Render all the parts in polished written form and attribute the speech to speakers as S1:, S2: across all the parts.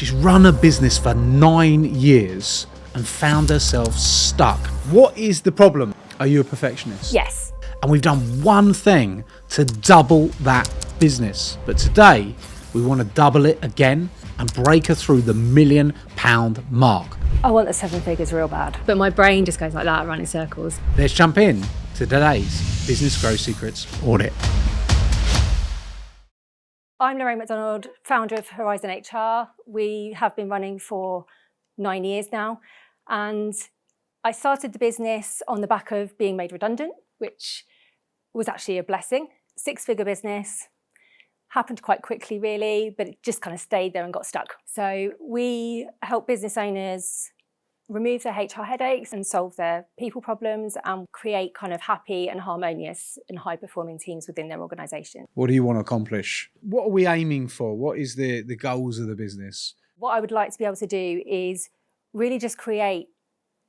S1: She's run a business for 9 years and found herself stuck. What is the problem? Are you a perfectionist?
S2: Yes.
S1: And we've done one thing to double that business. But today, we want to double it again and break her through the £1 million mark.
S2: I want the 7 figures real bad. But my brain just goes like that, running circles.
S1: Let's jump in to today's Business Growth Secrets Audit.
S2: I'm Lorraine McDonald, founder of Horizon HR. We have been running for 9 years now. And I started the business on the back of being made redundant, which was actually a blessing. 6-figure business, happened quite quickly really, but it just kind of stayed there and got stuck. So we help business owners remove their HR headaches and solve their people problems and create kind of happy and harmonious and high-performing teams within their organisation.
S1: What do you want to accomplish? What are we aiming for? What is the goals of the business?
S2: What I would like to be able to do is really just create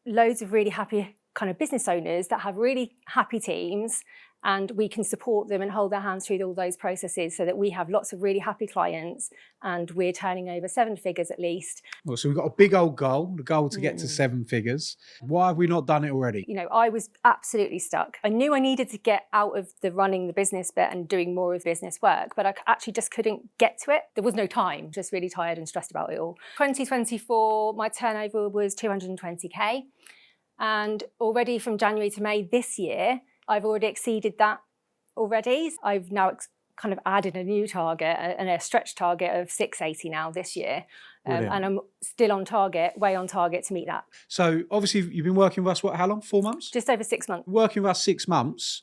S2: loads of really happy kind of business owners that have really happy teams, and we can support them and hold their hands through all those processes so that we have lots of really happy clients and we're turning over 7 figures at least.
S1: Well, so we've got a big old goal, the goal to get to 7 figures. Why have we not done it already?
S2: You know, I was absolutely stuck. I knew I needed to get out of the running the business bit and doing more of business work, but I actually just couldn't get to it. There was no time, just really tired and stressed about it all. 2024, my turnover was 220k. And already from January to May this year, I've already exceeded that already. I've now kind of added a new target and a stretch target of 680 now this year. And I'm still on target, way on target to meet that.
S1: So obviously you've been working with us, how long? 4 months?
S2: Just over 6 months.
S1: Working with us 6 months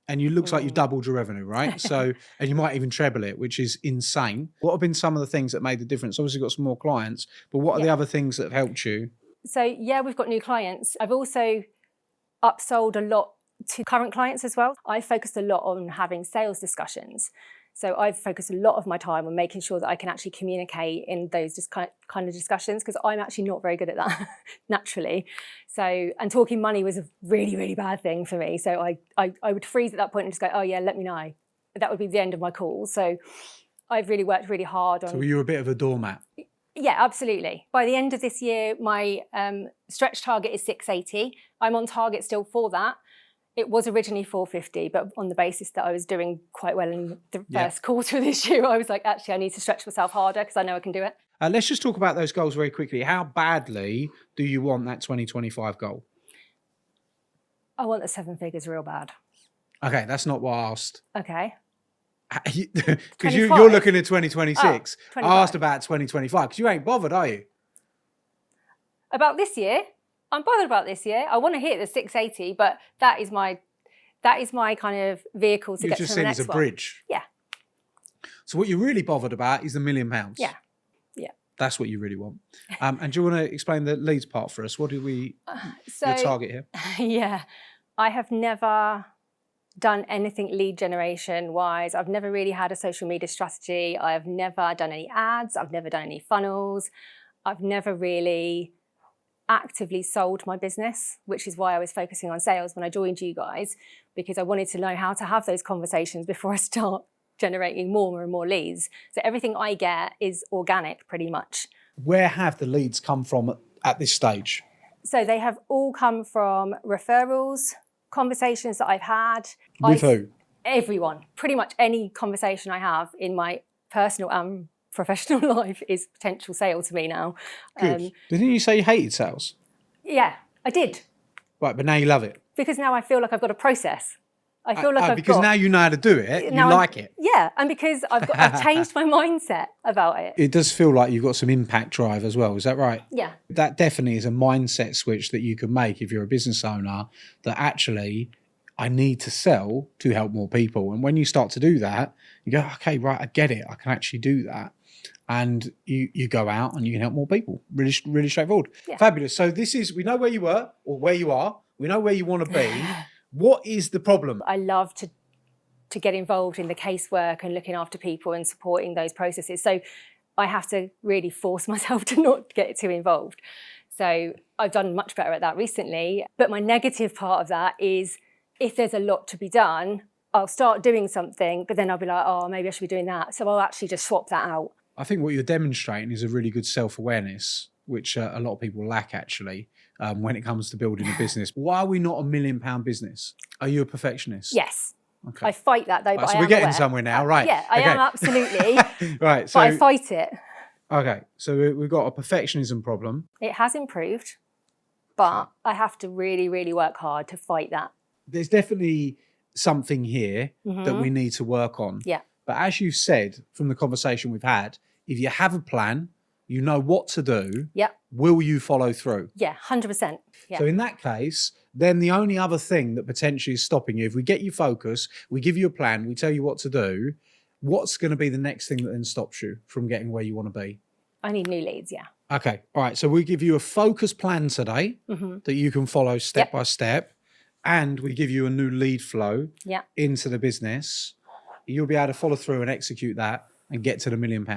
S1: and you looks like you've doubled your revenue, right? So, and you might even treble it, which is insane. What have been some of the things that made the difference? Obviously you've got some more clients, but what are the other things that have helped you?
S2: So yeah, we've got new clients. I've also upsold a lot to current clients as well. I focused a lot on having sales discussions. So I've focused a lot of my time on making sure that I can actually communicate in those just kind of discussions, because I'm actually not very good at that naturally. So, and talking money was a really, really bad thing for me. So I would freeze at that point and just go, oh yeah, let me know. That would be the end of my call. So I've really worked really hard on...
S1: So you're a bit of a doormat?
S2: Yeah, absolutely. By the end of this year, my stretch target is 680. I'm on target still for that. It was originally 450, but on the basis that I was doing quite well in the first quarter of this year, I was like, actually, I need to stretch myself harder because I know I can do it.
S1: Let's just talk about those goals very quickly. How badly do you want that 2025 goal?
S2: I want the 7 figures real bad.
S1: Okay, that's not what I asked.
S2: Okay.
S1: Because you're looking at 2026.
S2: Oh,
S1: I asked about 2025 because you ain't bothered, are you?
S2: About this year? I'm bothered about this year. I want to hit the 680, but that is my kind of vehicle to get to the next one.
S1: You just said it's a bridge.
S2: Yeah.
S1: So what you're really bothered about is the £1 million.
S2: Yeah. Yeah.
S1: That's what you really want. And do you want to explain the leads part for us? What do we your target here?
S2: Yeah. I have never done anything lead generation wise. I've never really had a social media strategy. I've never done any ads. I've never done any funnels. I've never really actively sold my business, which is why I was focusing on sales when I joined you guys, because I wanted to know how to have those conversations before I start generating more and more leads. So everything I get is organic pretty much. Where
S1: have the leads come from at this stage?
S2: So they have all come from referrals, conversations that I've had.
S1: With who?
S2: Everyone. Pretty much any conversation I have in my personal and professional life is potential sale to me now.
S1: Good. Didn't you say you hated sales?
S2: Yeah, I did.
S1: Right, but now you love it.
S2: Because now I feel like I've got a process. I feel like
S1: because now you know how to do it, you like it.
S2: Yeah, and because I've changed my mindset about it.
S1: It does feel like you've got some impact drive as well, is that right?
S2: Yeah.
S1: That definitely is a mindset switch that you can make if you're a business owner, that actually I need to sell to help more people. And when you start to do that, you go, okay, right, I get it. I can actually do that. And you go out and you can help more people. Really, really straightforward. Yeah. Fabulous. So we know where you were or where you are. We know where you want to be. What is the problem?
S2: I love to get involved in the casework and looking after people and supporting those processes. So I have to really force myself to not get too involved. So I've done much better at that recently. But my negative part of that is if there's a lot to be done, I'll start doing something, but then I'll be like, oh, maybe I should be doing that. So I'll actually just swap that out.
S1: I think what you're demonstrating is a really good self-awareness, which a lot of people lack actually when it comes to building a business. Why are we not a £1 million business? Are you a perfectionist?
S2: Yes.
S1: Okay.
S2: I fight that though,
S1: Right,
S2: but
S1: so
S2: I
S1: we're
S2: am
S1: getting
S2: aware.
S1: somewhere now, right?
S2: Yeah, I am absolutely.
S1: Right.
S2: But
S1: So
S2: I fight it.
S1: okay. So we've got a perfectionism problem.
S2: It has improved, but I have to really, really work hard to fight that.
S1: There's definitely something here that we need to work on.
S2: Yeah.
S1: But as you said from the conversation we've had, if you have a plan, you know what to do.
S2: Yeah.
S1: Will you follow through?
S2: Yeah, 100%. Yeah.
S1: So in that case, then the only other thing that potentially is stopping you, if we get you focused, we give you a plan, we tell you what to do, what's going to be the next thing that then stops you from getting where you want to be?
S2: I need new leads, yeah.
S1: Okay. All right. So we give you a focused plan today that you can follow step by step. And we give you a new lead flow into the business. You'll be able to follow through and execute that and get to the £1 million.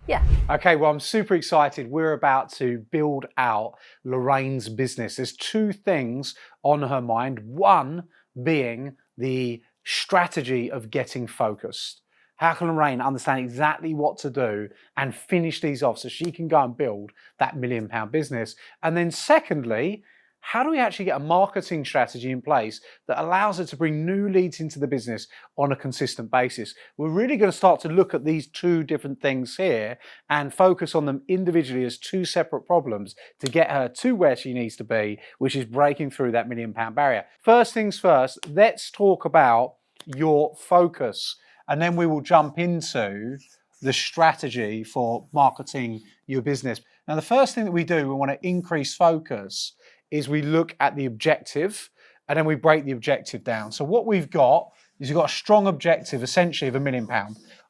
S2: Yeah.
S1: Okay, well, I'm super excited. We're about to build out Lorraine's business. There's two things on her mind. One being the strategy of getting focused. How can Lorraine understand exactly what to do and finish these off so she can go and build that £1 million business? And then secondly, how do we actually get a marketing strategy in place that allows her to bring new leads into the business on a consistent basis? We're really going to start to look at these two different things here and focus on them individually as two separate problems to get her to where she needs to be, which is breaking through that £1 million barrier. First things first, let's talk about your focus, and then we will jump into the strategy for marketing your business. Now, the first thing that we do, we want to increase focus, is we look at the objective and then we break the objective down. So what we've got is you've got a strong objective essentially of £1 million.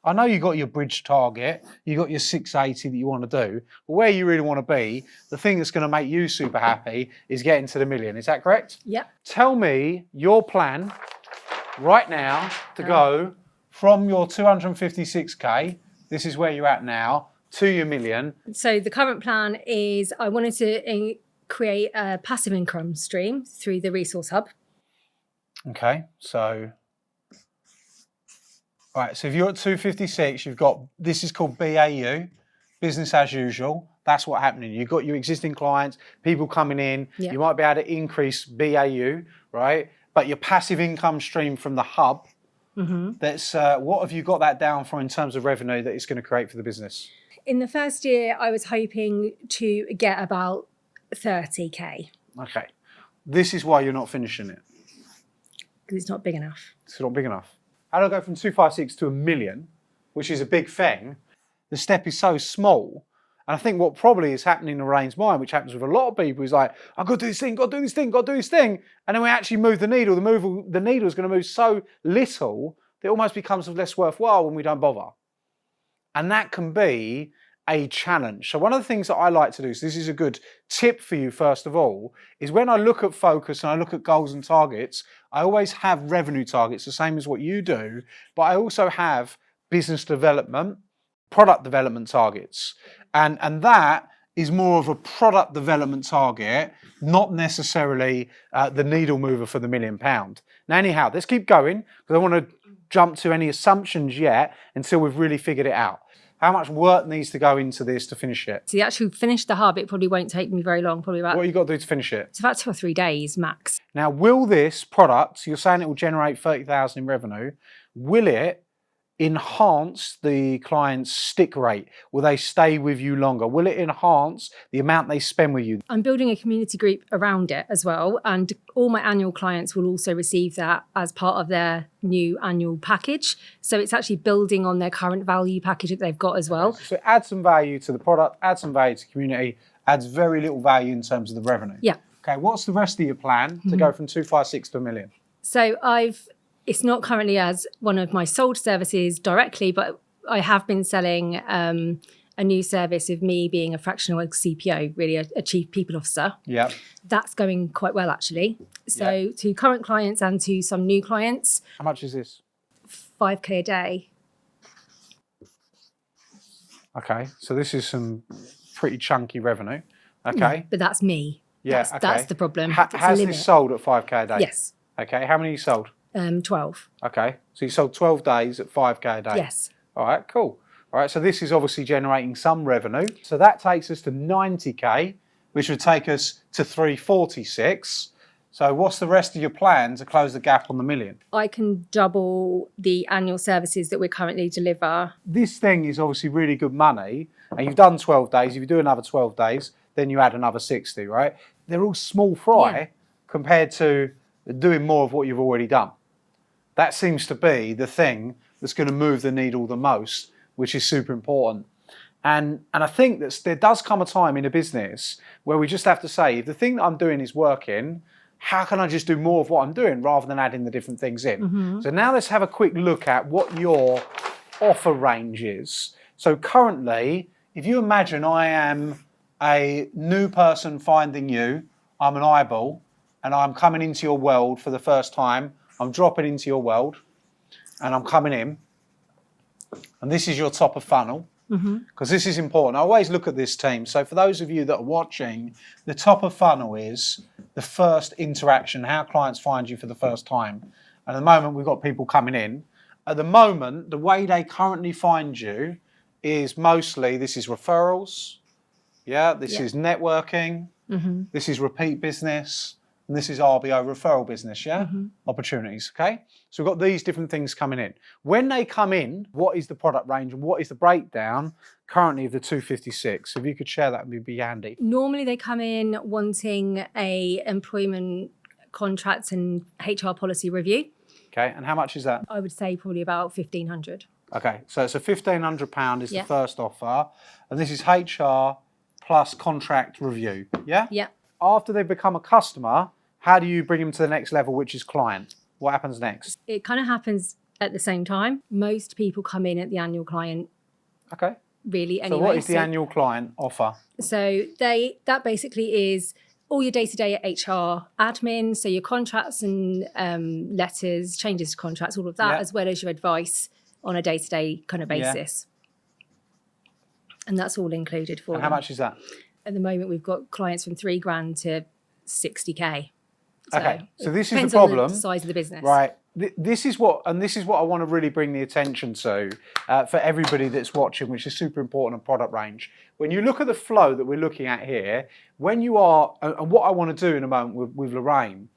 S1: I know you've got your bridge target, you've got your 680 that you want to do, but where you really want to be, the thing that's going to make you super happy is getting to the million. Is that correct?
S2: Yeah.
S1: Tell me your plan right now to go from your 256K, this is where you're at now, to your million.
S2: So the current plan is I wanted to create a passive income stream through the resource hub.
S1: Okay, so all right, so if you're at 256, you've got, this is called BAU, business as usual. That's what's happening. You've got your existing clients, people coming in. You might be able to increase BAU, right? But your passive income stream from the hub, that's what have you got that down for in terms of revenue that it's going to create for the business?
S2: In the first year, I was hoping to get about 30K.
S1: Okay. This is why you're not finishing it.
S2: Because it's not big enough.
S1: It's not big enough. How do I go from 256 to £1 million, which is a big thing? The step is so small. And I think what probably is happening in Lorraine's mind, which happens with a lot of people, is like, I've got to do this thing, got to do this thing, got to do this thing. And then we actually move the needle. The needle is going to move so little that it almost becomes less worthwhile when we don't bother. And that can be a challenge. So one of the things that I like to do, so this is a good tip for you first of all, is when I look at focus and I look at goals and targets, I always have revenue targets, the same as what you do, but I also have business development, product development targets. And that is more of a product development target, not necessarily the needle mover for the £1 million. Now anyhow, let's keep going, because I don't want to jump to any assumptions yet until we've really figured it out. How much work needs to go into this to finish it?
S2: To actually finish the hub, it probably won't take me very long, probably about...
S1: What have you got to do to finish it?
S2: It's about 2 or 3 days max.
S1: Now, will this product, you're saying it will generate 30,000 in revenue, will it enhance the client's stick rate? Will they stay with you longer? Will it enhance the amount they spend with you?
S2: I'm building a community group around it as well, and all my annual clients will also receive that as part of their new annual package. So it's actually building on their current value package that they've got as well.
S1: So add some value to the product, add some value to the community, adds very little value in terms of the revenue.
S2: Yeah.
S1: Okay, what's the rest of your plan to go from 256 to £1 million?
S2: So it's not currently as one of my sold services directly, but I have been selling a new service of me being a fractional CPO, really a chief people officer.
S1: Yeah.
S2: That's going quite well, actually. So to current clients and to some new clients.
S1: How much is this?
S2: 5K a day.
S1: Okay, so this is some pretty chunky revenue. Okay.
S2: Yeah, but that's me.
S1: Yeah,
S2: that's the problem.
S1: Has this sold at 5K a day?
S2: Yes.
S1: Okay, how many you sold?
S2: 12.
S1: Okay, so you sold 12 days at 5K a day?
S2: Yes.
S1: All right, cool. All right, so this is obviously generating some revenue. So that takes us to 90K, which would take us to 346. So what's the rest of your plan to close the gap on the million?
S2: I can double the annual services that we currently deliver.
S1: This thing is obviously really good money, and you've done 12 days. If you do another 12 days, then you add another 60, right? They're all small fry compared to doing more of what you've already done. That seems to be the thing that's going to move the needle the most, which is super important. And I think that there does come a time in a business where we just have to say, if the thing that I'm doing is working, how can I just do more of what I'm doing rather than adding the different things in? So now let's have a quick look at what your offer range is. So currently, if you imagine I am a new person finding you, I'm an eyeball, and I'm coming into your world for the first time, I'm dropping into your world, and I'm coming in, and this is your top of funnel, because this is important. I always look at this team. So for those of you that are watching, the top of funnel is the first interaction, how clients find you for the first time. And at the moment, we've got people coming in. At the moment, the way they currently find you is mostly, this is referrals, this is networking, this is repeat business, and this is RBO, referral business, opportunities, okay? So we've got these different things coming in. When they come in, what is the product range and what is the breakdown currently of the 256? So if you could share that, would be handy.
S2: Normally they come in wanting a employment contract and HR policy review.
S1: Okay, and how much is that?
S2: I would say probably about 1,500.
S1: Okay, so it's a £1,500 is the first offer, and this is HR plus contract review, yeah?
S2: Yeah.
S1: After they become a customer, how do you bring them to the next level, which is client? What happens next?
S2: It kind of happens at the same time. Most people come in at the annual client.
S1: Okay.
S2: Really, anyway.
S1: So what is the annual client offer?
S2: So that basically is all your day-to-day HR admin, so your contracts and letters, changes to contracts, all of that, as well as your advice on a day-to-day kind of basis. And that's all included for them.
S1: How much is that?
S2: At the moment, we've got clients from $3,000 to 60K. So
S1: okay, so this is the
S2: depends
S1: problem.
S2: on the size of the business.
S1: Right. This is what I want to really bring the attention to for everybody that's watching, which is super important on product range. When you look at the flow that we're looking at here, when you are, and what I want to do in a moment with Lorraine,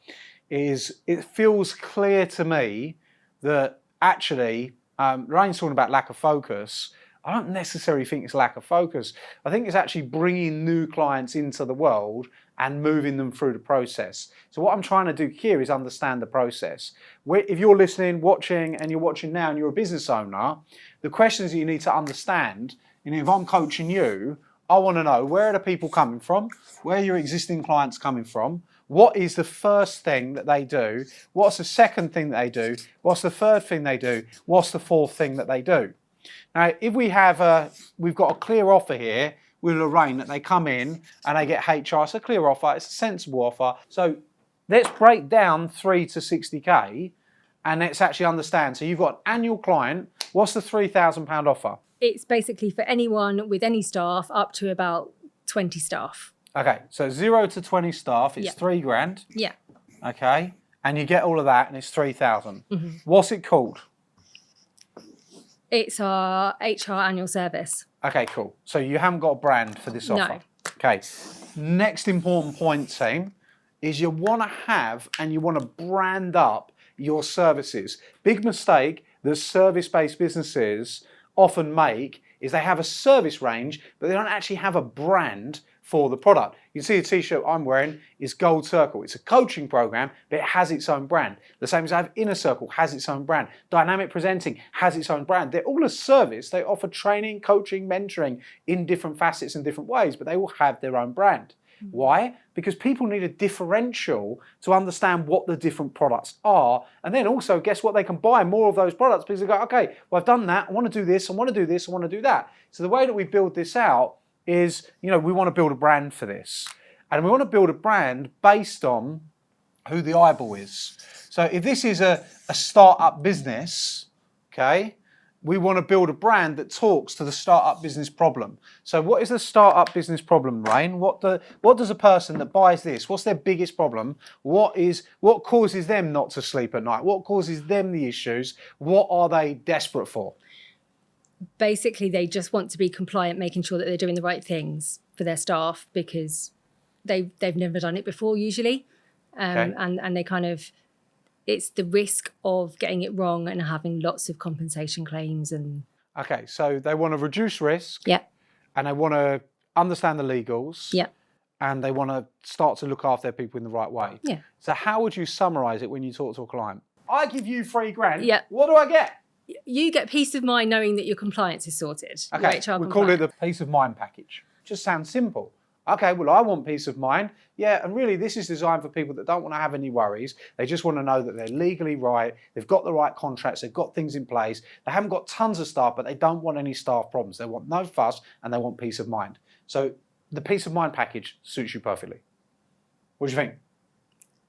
S1: is it feels clear to me that actually, Lorraine's talking about lack of focus. I don't necessarily think it's lack of focus. I think it's actually bringing new clients into the world and moving them through the process. So what I'm trying to do here is understand the process. If you're listening, watching, and you're watching now and you're a business owner, the questions that you need to understand, if I'm coaching you, I want to know, where are the people coming from? Where are your existing clients coming from? What is the first thing that they do? What's the second thing that they do? What's the third thing they do? What's the fourth thing that they do? Now, if we've got a clear offer here with Lorraine that they come in and they get HR, it's a clear offer, it's a sensible offer. So let's break down 3 to 60K and let's actually understand. So you've got an annual client, what's the £3,000 offer?
S2: It's basically for anyone with any staff up to about 20 staff.
S1: Okay, so 0 to 20 staff, it's £3,000.
S2: Yeah.
S1: Okay, and you get all of that and it's 3,000. What's it called?
S2: It's our HR annual service.
S1: Okay, cool. So you haven't got a brand for this offer.
S2: No.
S1: Okay. Next important point, team, is you want to have and you want to brand up your services. Big mistake that service-based businesses often make is they have a service range, but they don't actually have a brand for the product. You can see the t-shirt I'm wearing is Gold Circle. It's a coaching program, but it has its own brand. The same as I have Inner Circle has its own brand. Dynamic Presenting has its own brand. They're all a service. They offer training, coaching, mentoring in different facets and different ways, but they all have their own brand. Why? Because people need a differential to understand what the different products are, and then also guess what, they can buy more of those products because they go, okay, well, I've done that, I want to do this, I want to do this, I want to do that. So the way that we build this out is, we want to build a brand for this. And we want to build a brand based on who the eyeball is. So if this is a startup business, okay, we want to build a brand that talks to the startup business problem. So what is the startup business problem, Lorraine? What does a person that buys this, what's their biggest problem? What causes them not to sleep at night? What causes them the issues? What are they desperate for?
S2: basically they just want to be compliant, making sure that they're doing the right things for their staff because they've never done it before usually. And they kind of, it's the risk of getting it wrong and having lots of compensation claims and...
S1: Okay, so they want to reduce risk.
S2: Yeah.
S1: And they want to understand the legals.
S2: Yeah.
S1: And they want to start to look after their people in the right way.
S2: Yeah.
S1: So how would you summarize it when you talk to a client? I give you $3,000.
S2: Yeah.
S1: What do I get?
S2: You get peace of mind knowing that your compliance is sorted.
S1: Okay, we call it the peace of mind package. Just sounds simple. Okay, well, I want peace of mind. Yeah, and really this is designed for people that don't want to have any worries. They just want to know that they're legally right, they've got the right contracts, they've got things in place. They haven't got tons of staff, but they don't want any staff problems. They want no fuss and they want peace of mind. So the peace of mind package suits you perfectly. What do you think?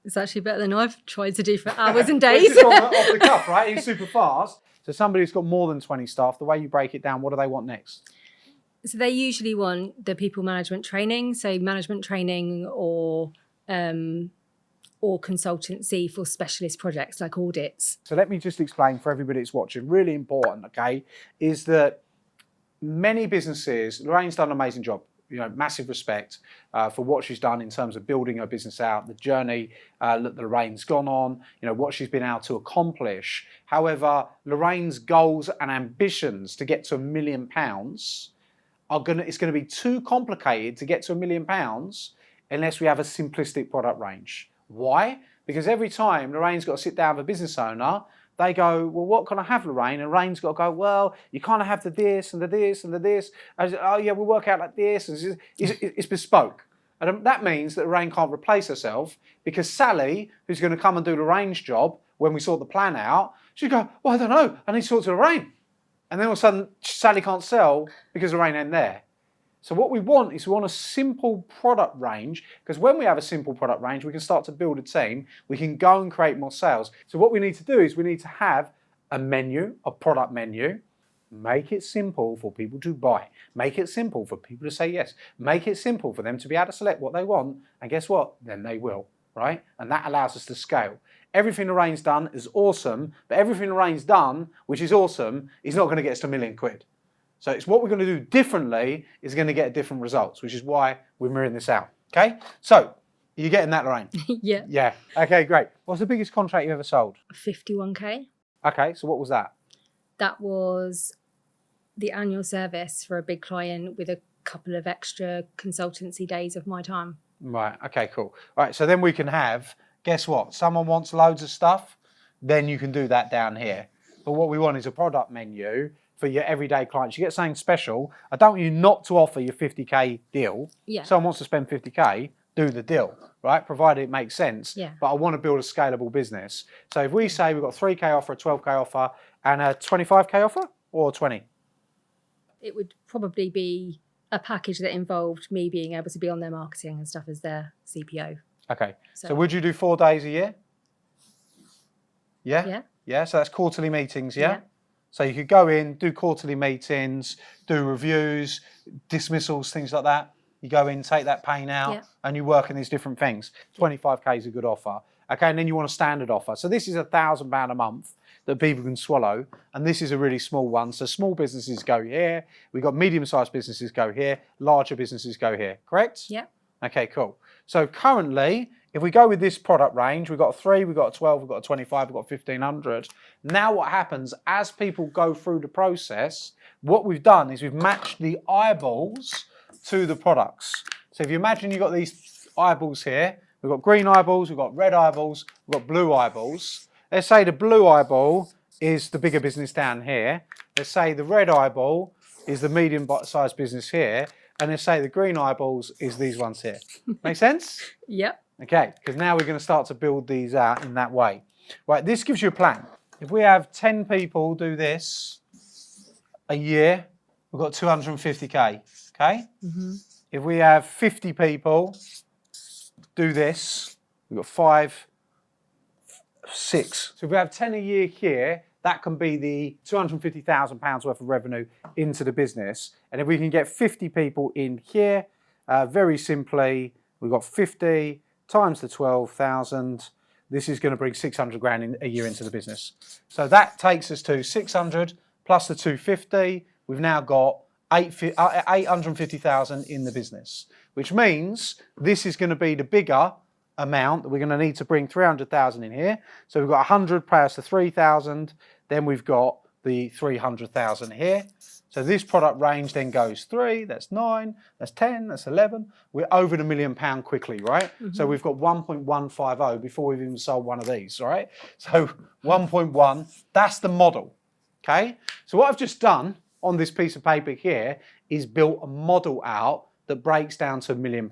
S2: It's actually better than I've tried to do for hours and days.
S1: It's off the cuff, right? It's super fast. So somebody who's got more than 20 staff, the way you break it down, what do they want next?
S2: So they usually want the people management training, so management training or consultancy for specialist projects like audits.
S1: So let me just explain for everybody that's watching, really important, okay, is that many businesses, Lorraine's done an amazing job, massive respect for what she's done in terms of building her business out, the journey that Lorraine's gone on, what she's been able to accomplish. However, Lorraine's goals and ambitions to get to £1 million it's going to be too complicated to get to £1 million unless we have a simplistic product range. Why? Because every time Lorraine's got to sit down with a business owner, they go, well, what can I have, Lorraine? And Lorraine's got to go, well, you kind of have the this and the this and the this. Oh, yeah, we'll work out like this. And it's bespoke. And that means that Lorraine can't replace herself because Sally, who's going to come and do Lorraine's job when we sort the plan out, she'd go, well, I don't know. I need to talk to Lorraine. And then all of a sudden, Sally can't sell because Lorraine ain't there. So what we want is we want a simple product range, because when we have a simple product range, we can start to build a team. We can go and create more sales. So what we need to do is we need to have a menu, a product menu. Make it simple for people to buy. Make it simple for people to say yes. Make it simple for them to be able to select what they want. And guess what? Then they will, right? And that allows us to scale. Everything Lorraine's done is awesome, but everything Lorraine's done, which is awesome, is not going to get us to £1 million. So it's what we're going to do differently is going to get different results, which is why we're mirroring this out. Okay? So, are you getting that, Lorraine?
S2: Yeah.
S1: Yeah. Okay, great. What's the biggest contract you ever sold?
S2: 51k.
S1: Okay, so what was that?
S2: That was the annual service for a big client with a couple of extra consultancy days of my time.
S1: Right, okay, cool. All right, so then we can have, guess what? Someone wants loads of stuff, then you can do that down here. But what we want is a product menu for your everyday clients. You get something special. I don't want you not to offer your 50k deal.
S2: Yeah.
S1: Someone wants to spend 50k, do the deal, right? Provided it makes sense.
S2: Yeah.
S1: But I want to build a scalable business. So if we say we've got a 3k offer, a 12k offer, and a 25k offer, or 20?
S2: It would probably be a package that involved me being able to be on their marketing and stuff as their CPO.
S1: Okay. So would you do 4 days a year? Yeah?
S2: Yeah.
S1: Yeah, so that's quarterly meetings, yeah?
S2: Yeah.
S1: So you could go in, do quarterly meetings, do reviews, dismissals, things like that. You go in, take that pain out, and you work on these different things. 25k is a good offer. Okay, and then you want a standard offer. So this is £1,000 a month that people can swallow, and this is a really small one. So small businesses go here. We've got medium-sized businesses go here. Larger businesses go here. Correct?
S2: Yeah.
S1: Okay, cool. So currently, if we go with this product range, we've got a 3, we've got a 12, we've got a 25, we've got 1,500. Now what happens, as people go through the process, what we've done is we've matched the eyeballs to the products. So if you imagine you've got these eyeballs here, we've got green eyeballs, we've got red eyeballs, we've got blue eyeballs. Let's say the blue eyeball is the bigger business down here. Let's say the red eyeball is the medium-sized business here. And let's say the green eyeballs is these ones here. Make sense?
S2: Yep.
S1: Okay, because now we're going to start to build these out in that way. Right, this gives you a plan. If we have 10 people do this a year, we've got 250k, okay? Mm-hmm. If we have 50 people do this, we've got 5, 6. So if we have 10 a year here, that can be the £250,000 worth of revenue into the business. And if we can get 50 people in here, very simply, we've got 50 times the 12,000. This is going to bring 600 grand a year into the business. So that takes us to 600 plus the 250 we've now got 850,000 in the business, which means this is going to be the bigger amount that we're going to need to bring 300,000 in here. So we've got 100 payers to 3,000. Then we've got the 300,000 here. So this product range then goes 3, that's 9, that's 10, that's 11. We're over the £1 million quickly, right? So we've got 1.150 before we've even sold one of these, right? So 1.1, that's the model, okay? So what I've just done on this piece of paper here is built a model out that breaks down to £1 million.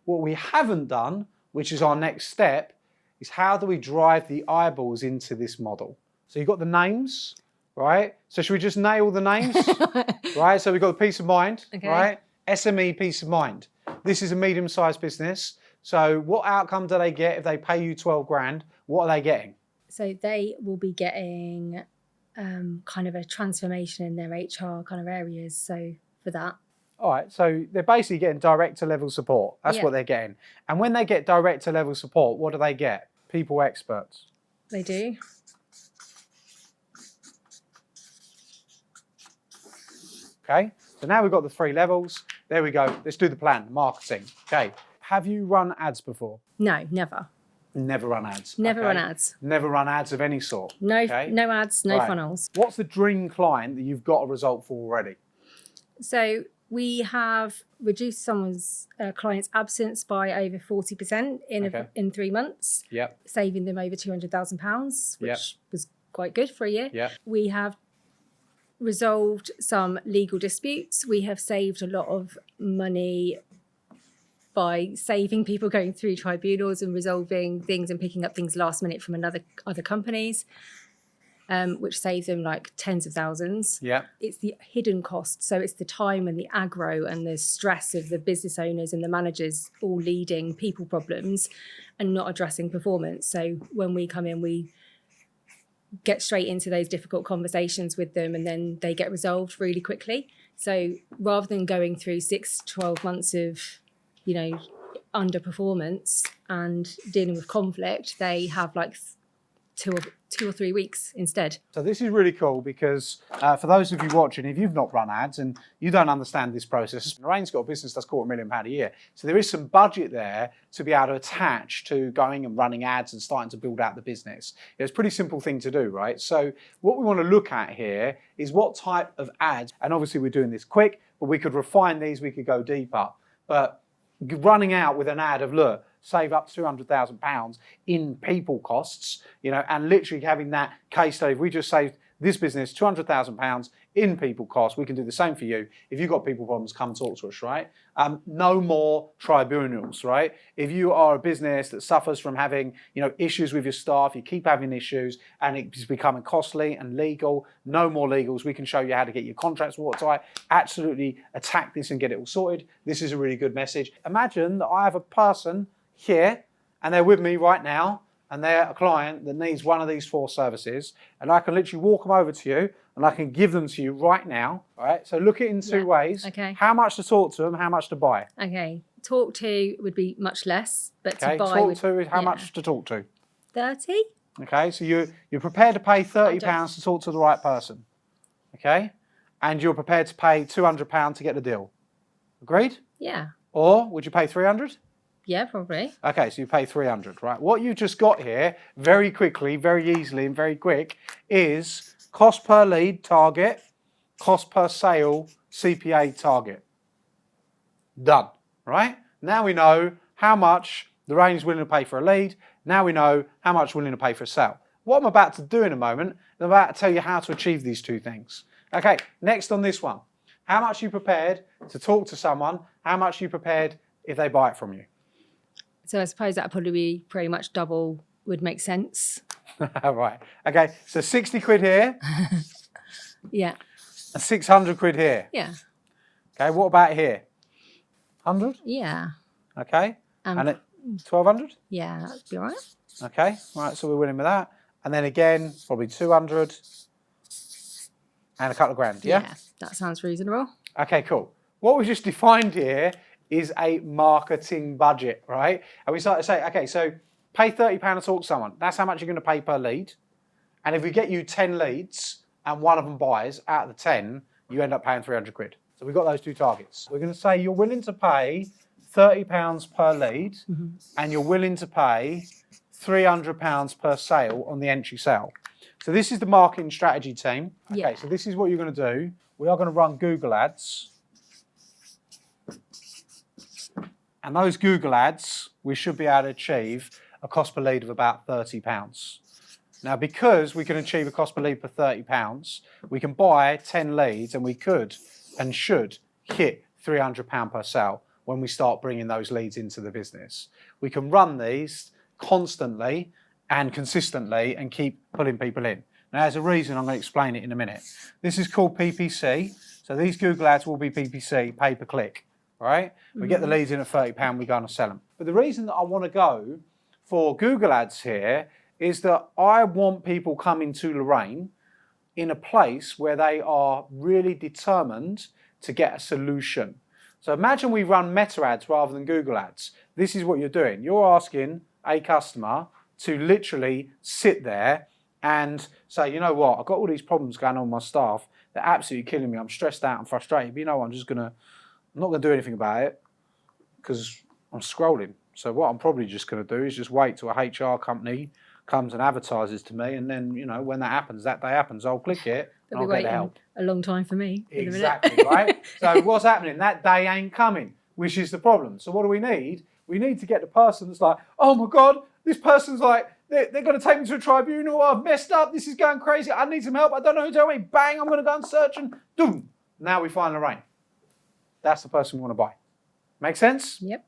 S1: What we haven't done, which is our next step, is how do we drive the eyeballs into this model? So you've got the names, right? So should we just nail the names? Right, so we've got the peace of mind, right? SME peace of mind. This is a medium-sized business. So what outcome do they get if they pay you 12 grand? What are they getting?
S2: So they will be getting kind of a transformation in their HR kind of areas. So for that.
S1: All right, so they're basically getting director level support. That's what they're getting. And when they get director level support, what do they get? People experts.
S2: They do.
S1: Okay, so now we've got the 3 levels. There we go. Let's do the plan, marketing. Okay, have you run ads before?
S2: No, never.
S1: Never run ads.
S2: Never run ads.
S1: Never run ads of any sort.
S2: No, no ads, no funnels.
S1: What's the dream client that you've got a result for already?
S2: So we have reduced someone's client's absence by over 40% in 3 months.
S1: Yep.
S2: Saving them over £200,000, which was quite good for a year.
S1: Yep.
S2: We have resolved some legal disputes. We have saved a lot of money by saving people going through tribunals and resolving things and picking up things last minute from other companies, which saves them like tens of thousands.
S1: Yeah.
S2: It's the hidden cost. So it's the time and the aggro and the stress of the business owners and the managers all leading people problems and not addressing performance. So when we come in, we get straight into those difficult conversations with them and then they get resolved really quickly. So rather than going through 6 to 12 months of, underperformance and dealing with conflict, they have like 2 or 3 weeks instead.
S1: So this is really cool because for those of you watching, if you've not run ads and you don't understand this process, Lorraine's got a business that's called £1 million a year. So there is some budget there to be able to attach to going and running ads and starting to build out the business. It's a pretty simple thing to do, right? So what we want to look at here is what type of ads, and obviously we're doing this quick, but we could refine these, we could go deeper. But running out with an ad of, look, save up £200,000 in people costs, and literally having that case study. If we just saved this business £200,000 in people costs, we can do the same for you. If you've got people problems, come talk to us, right? No more tribunals, right? If you are a business that suffers from having, issues with your staff, you keep having issues and it's becoming costly and legal, no more legals. We can show you how to get your contracts watertight. Absolutely attack this and get it all sorted. This is a really good message. Imagine that I have a person here and they're with me right now and they're a client that needs one of these 4 services, and I can literally walk them over to you and I can give them to you right now. All right, so look at it in 2 ways.
S2: Okay.
S1: How much to talk to them, how much to buy?
S2: Okay, talk to would be much less, but to buy
S1: talk to is how much to talk to?
S2: 30.
S1: Okay, so you're prepared to pay £30 to talk to the right person. Okay, and you're prepared to pay £200 to get the deal. Agreed?
S2: Yeah.
S1: Or would you pay 300?
S2: Yeah, probably.
S1: Okay, so you pay 300, right? What you just got here, very quickly, very easily, and very quick, is cost per lead target, cost per sale, CPA target. Done, right? Now we know how much Lorraine is willing to pay for a lead. Now we know how much we're willing to pay for a sale. What I'm about to do in a moment, I'm about to tell you how to achieve these 2 things. Okay, next on this one. How much are you prepared to talk to someone? How much are you prepared if they buy it from you?
S2: So I suppose that would probably be pretty much double would make sense.
S1: Right. Okay, so 60 quid here.
S2: Yeah.
S1: And 600 quid here.
S2: Yeah.
S1: Okay, what about here? 100?
S2: Yeah.
S1: Okay. And at 1200?
S2: Yeah, that'd be all right.
S1: Okay, right, so we're winning with that. And then again, probably 200 and a couple of grand, yeah?
S2: Yeah, that sounds reasonable.
S1: Okay, cool. What we just defined here is a marketing budget, right? And we start to say, okay, so pay £30 to talk to someone. That's how much you're going to pay per lead. And if we get you 10 leads and one of them buys out of the 10, you end up paying 300 quid. So we've got those two targets. We're going to say you're willing to pay £30 per lead and you're willing to pay £300 per sale on the entry sale. So this is the marketing strategy team. Okay, so this is what you're going to do. We are going to run Google ads. And those Google ads, we should be able to achieve a cost per lead of about £30. Now, because we can achieve a cost per lead for £30, we can buy 10 leads and we could and should hit £300 per sale when we start bringing those leads into the business. We can run these constantly and consistently and keep pulling people in. Now, there's a reason. I'm going to explain it in a minute. This is called PPC. So these Google ads will be PPC, pay per click, right? We get the leads in at £30, we go and sell them. But the reason that I want to go for Google ads here is that I want people coming to Lorraine in a place where they are really determined to get a solution. So imagine we run meta ads rather than Google ads. This is what you're doing. You're asking a customer to literally sit there and say, you know what, I've got all these problems going on with my staff. They're absolutely killing me. I'm stressed out and frustrated. But you know what, I'm not going to do anything about it because I'm scrolling. So what I'm probably just going to do is just wait till a HR company comes and advertises to me, and then, you know, when that happens, that day happens, I'll click it and I'll get the help.
S2: A long time for me.
S1: Exactly, right? So what's happening? That day ain't coming, which is the problem. So what do we need? We need to get the person that's like, oh my God, this person's like, they're going to take me to a tribunal. I've messed up. This is going crazy. I need some help. I don't know who to tell me. Bang, I'm going to go and search and boom. Now we find Lorraine. That's the person we want to buy. Make sense?
S2: Yep.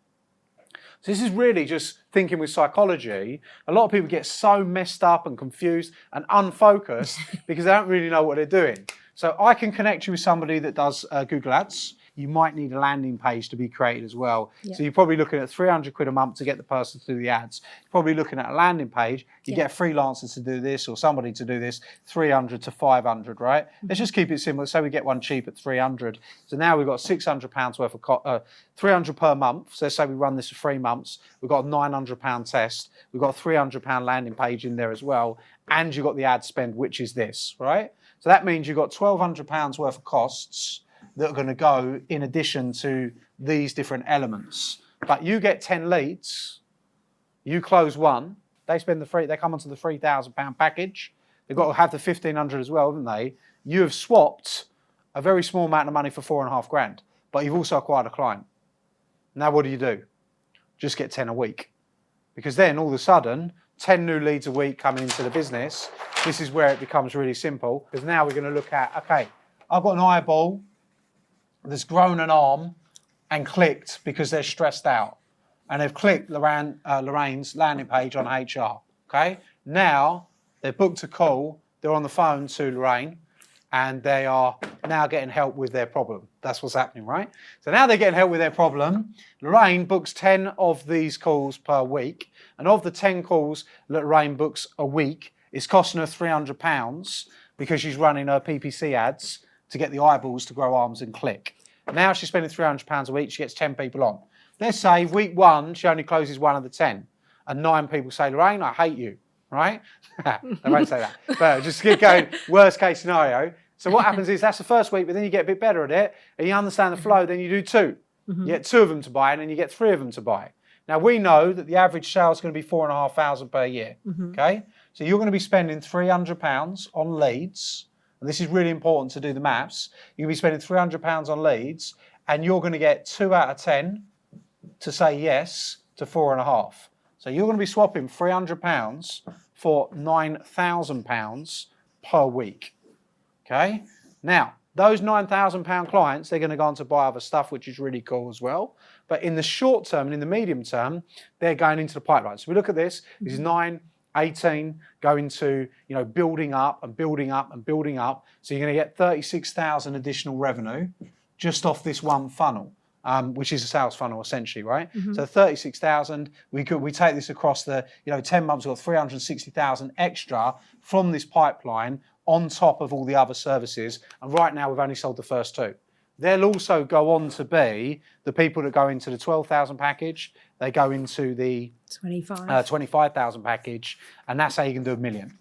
S1: So this is really just thinking with psychology. A lot of people get so messed up and confused and unfocused because they don't really know what they're doing. So I can connect you with somebody that does Google Ads. You might need a landing page to be created as well. Yep. So you're probably looking at 300 quid a month to get the person to do the ads. You're probably looking at a landing page. You get a freelancer to do this or somebody to do this, 300 to 500, right? Let's just keep it simple. Say we get one cheap at 300. So now we've got £600 worth of 300 per month. So let's say we run this for 3 months. We've got a £900 test. We've got a £300 landing page in there as well. And you've got the ad spend, which is this, right? So that means you've got £1,200 worth of costs that are going to go in addition to these different elements. But you get 10 leads, you close one, they come onto the £3,000 package. They've got to have the 1,500 as well, haven't they? You have swapped a very small amount of money for 4.5 grand, but you've also acquired a client. Now what do? Just get 10 a week. Because then all of a sudden, 10 new leads a week coming into the business. This is where it becomes really simple, because now we're going to look at, okay, I've got an eyeball that's grown an arm and clicked because they're stressed out. And they've clicked Lorraine's landing page on HR, okay? Now, they've booked a call, they're on the phone to Lorraine, and they are now getting help with their problem. That's what's happening, right? So now they're getting help with their problem. Lorraine books 10 of these calls per week, and of the 10 calls that Lorraine books a week, it's costing her £300 because she's running her PPC ads to get the eyeballs to grow arms and click. Now she's spending £300 a week, she gets 10 people on. Let's say week 1, she only closes 1 of the 10, and 9 people say, Lorraine, I hate you, right? They won't say that, but just keep going, worst case scenario. So what happens is that's the first week, but then you get a bit better at it, and you understand the flow, then you do 2. You get 2 of them to buy, and then you get 3 of them to buy. Now we know that the average sale is going to be 4,500 per year, okay? So you're going to be spending £300 on leads, and this is really important to do the maths. You're going to be spending £300 on leads, and you're going to get 2 out of 10 to say yes to 4.5. So you're going to be swapping £300 for £9,000 per week. Okay? Now, those £9,000 clients, they're going to go on to buy other stuff, which is really cool as well. But in the short term and in the medium term, they're going into the pipeline. So we look at this. This is 9, 18, going to, you know, building up and building up and building up. So you're going to get 36,000 additional revenue just off this one funnel, which is a sales funnel essentially, right? So 36,000, we take this across the, 10 months, we've got 360,000 extra from this pipeline on top of all the other services. And right now we've only sold the first 2. They'll also go on to be the people that go into the 12,000 package. They go into the 25,000 package, and that's how you can do £1 million.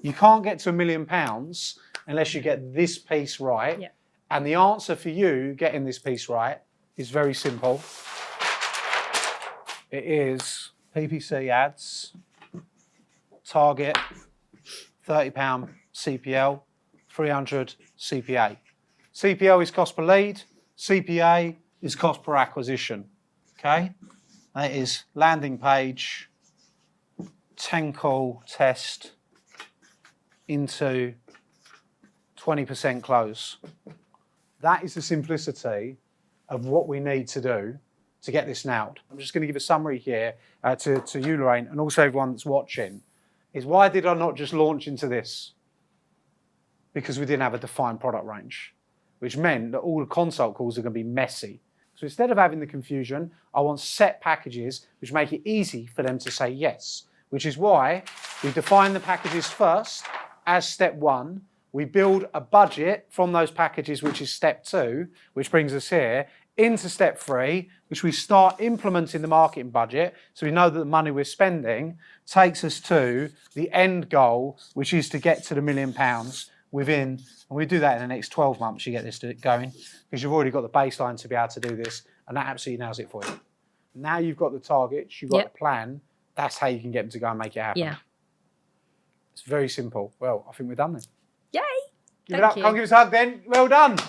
S1: You can't get to £1 million unless you get this piece right, And the answer for you getting this piece right is very simple. It is PPC ads, target, £30 CPL, 300 CPA. CPL is cost per lead, CPA is cost per acquisition. Okay? That is landing page, 10 call test into 20% close. That is the simplicity of what we need to do to get this nailed. I'm just going to give a summary here to you, Lorraine, and also everyone that's watching, is why did I not just launch into this? Because we didn't have a defined product range, which meant that all the consult calls are going to be messy. So instead of having the confusion, I want set packages which make it easy for them to say yes, which is why we define the packages first as step 1. We build a budget from those packages, which is step 2, which brings us here, into step 3, which we start implementing the marketing budget, so we know that the money we're spending takes us to the end goal, which is to get to the £1 million within, and we do that in the next 12 months, you get this going, because you've already got the baseline to be able to do this, and that absolutely nails it for you. Now you've got the targets, you've got the plan, that's how you can get them to go and make it happen.
S2: Yeah.
S1: It's very simple. Well, I think we're done then.
S2: Yay!
S1: Give it up. Come give us a hug then. Well done.